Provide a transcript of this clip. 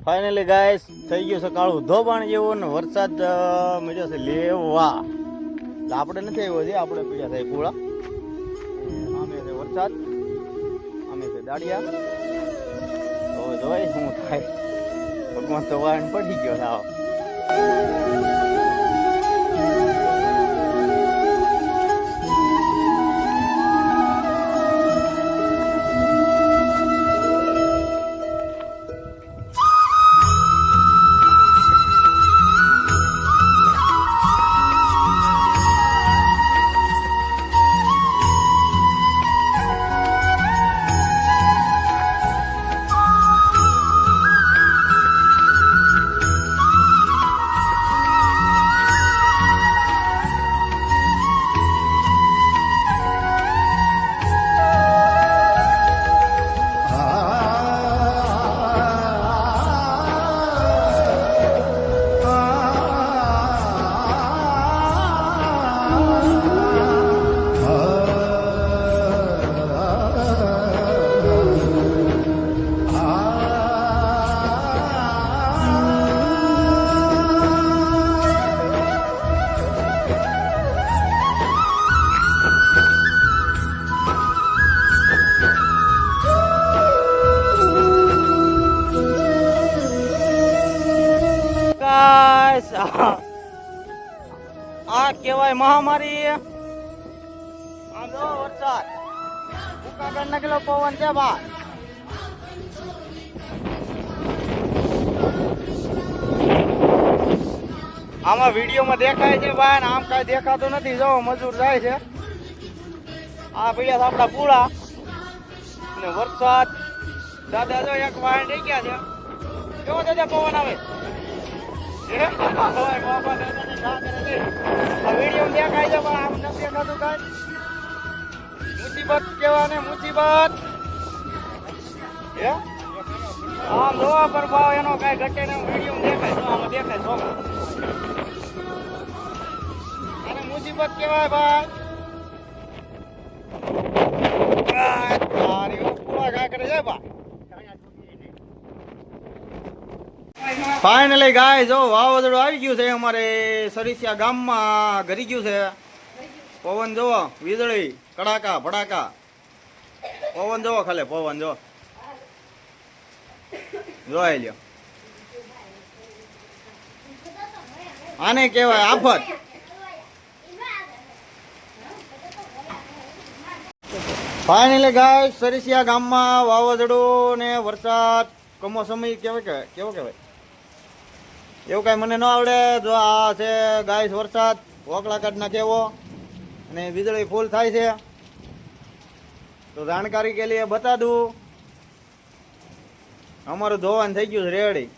Finally guys થઈ ગયું છે કાળું ધોબાણ જેવું ને વરસાદ મળ્યો છે લેવા. તો આપણે નથી આવ્યો હજી, આપણે પીડ્યા થાય પૂળા. આમે છે વરસાદ, આમે છે દાડિયા. તો જોઈ શું થાય. ભગવાન તો વાણ પડી ગયો સાવ. આ કેવાય મહામારી. આ જો વરસાદ ઉકાગઢ નાખેલો પવન છે બા. આમાં વિડીયોમાં દેખાય છે બા, આમ કઈ દેખાતું નથી. જો મજૂર જાય છે. આ પીડ્યા આપડા પૂળા અને વરસાદ. દાદા જો એક વાહન રહી ગયા છે. કેવો દાદા પવન આવે. વિડીયો દેખાય છે પણ આમ નથી દેખાતું કઈ. મુસીબત કેવા ને મુસીબત. આમ જોવા પર ભાવ એનો કઈ ઘટે ને વિડીયો દેખાય. આમાં દેખાય છો અને મુસીબત કેવાય ભાઈ. પૂરા ઘા કરે છે ભાઈ. ફાઇનલી ગાય જો વાવાઝોડું આવી ગયું છે અમારે સરીસિયા ગામમાં. ઘરી ગયું છે. પવન જોવો, વીજળી કડાકા ભડાકા. પવન જોવો ખાલે, પવન જો જોઈ લ્યો. આને કહેવાય આફત. ફાઇનલી ગાય સરીસિયા ગામમાં વાવાઝોડું ને વરસાદ કમોસમી કેવાય કેવો કહેવાય એવું કાંઈ મને ન આવડે. જો આ છે ગાય વરસાદ વોકળા કાઢ નાખેવો અને વીજળી ફૂલ થાય છે. તો જાણકારી કે લીએ બતા દઉં. અમારું ધોવાન થઈ ગયું છે રેડી.